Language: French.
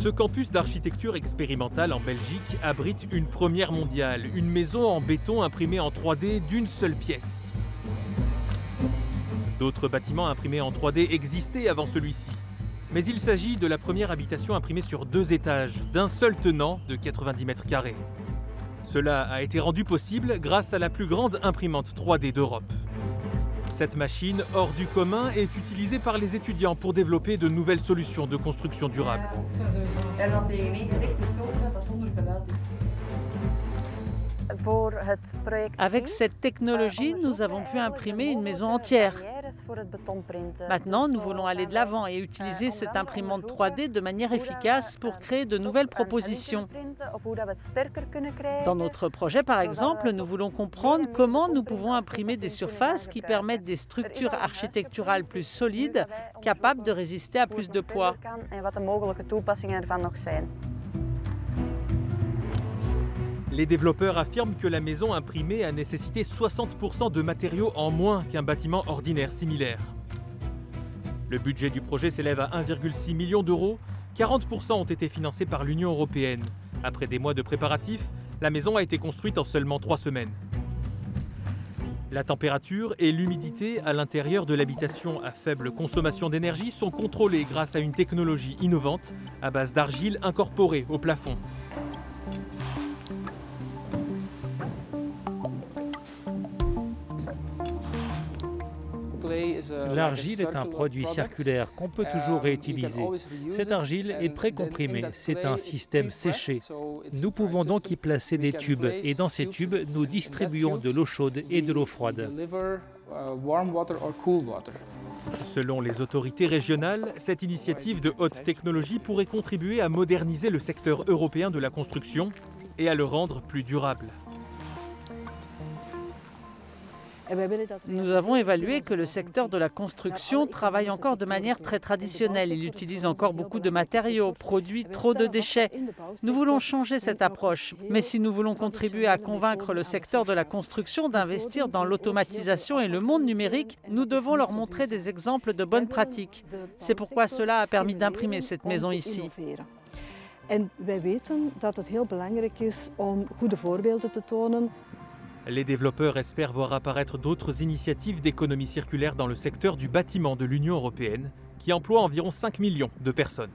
Ce campus d'architecture expérimentale en Belgique abrite une première mondiale, une maison en béton imprimée en 3D d'une seule pièce. D'autres bâtiments imprimés en 3D existaient avant celui-ci. Mais il s'agit de la première habitation imprimée sur 2 étages, d'un seul tenant de 90 mètres carrés. Cela a été rendu possible grâce à la plus grande imprimante 3D d'Europe. Cette machine hors du commun est utilisée par les étudiants pour développer de nouvelles solutions de construction durable. Avec cette technologie, nous avons pu imprimer une maison entière. Maintenant, nous voulons aller de l'avant et utiliser cette imprimante 3D de manière efficace pour créer de nouvelles propositions. Dans notre projet, par exemple, nous voulons comprendre comment nous pouvons imprimer des surfaces qui permettent des structures architecturales plus solides, capables de résister à plus de poids. Les développeurs affirment que la maison imprimée a nécessité 60% de matériaux en moins qu'un bâtiment ordinaire similaire. Le budget du projet s'élève à 1,6 million d'euros. 40% ont été financés par l'Union européenne. Après des mois de préparatifs, la maison a été construite en seulement 3 semaines. La température et l'humidité à l'intérieur de l'habitation à faible consommation d'énergie sont contrôlées grâce à une technologie innovante à base d'argile incorporée au plafond. L'argile est un produit circulaire qu'on peut toujours réutiliser. Cette argile est précomprimée, c'est un système séché. Nous pouvons donc y placer des tubes et dans ces tubes, nous distribuons de l'eau chaude et de l'eau froide. Selon les autorités régionales, cette initiative de haute technologie pourrait contribuer à moderniser le secteur européen de la construction et à le rendre plus durable. Nous avons évalué que le secteur de la construction travaille encore de manière très traditionnelle. Il utilise encore beaucoup de matériaux, produit trop de déchets. Nous voulons changer cette approche. Mais si nous voulons contribuer à convaincre le secteur de la construction d'investir dans l'automatisation et le monde numérique, nous devons leur montrer des exemples de bonnes pratiques. C'est pourquoi cela a permis d'imprimer cette maison ici. Les développeurs espèrent voir apparaître d'autres initiatives d'économie circulaire dans le secteur du bâtiment de l'Union européenne, qui emploie environ 5 millions de personnes.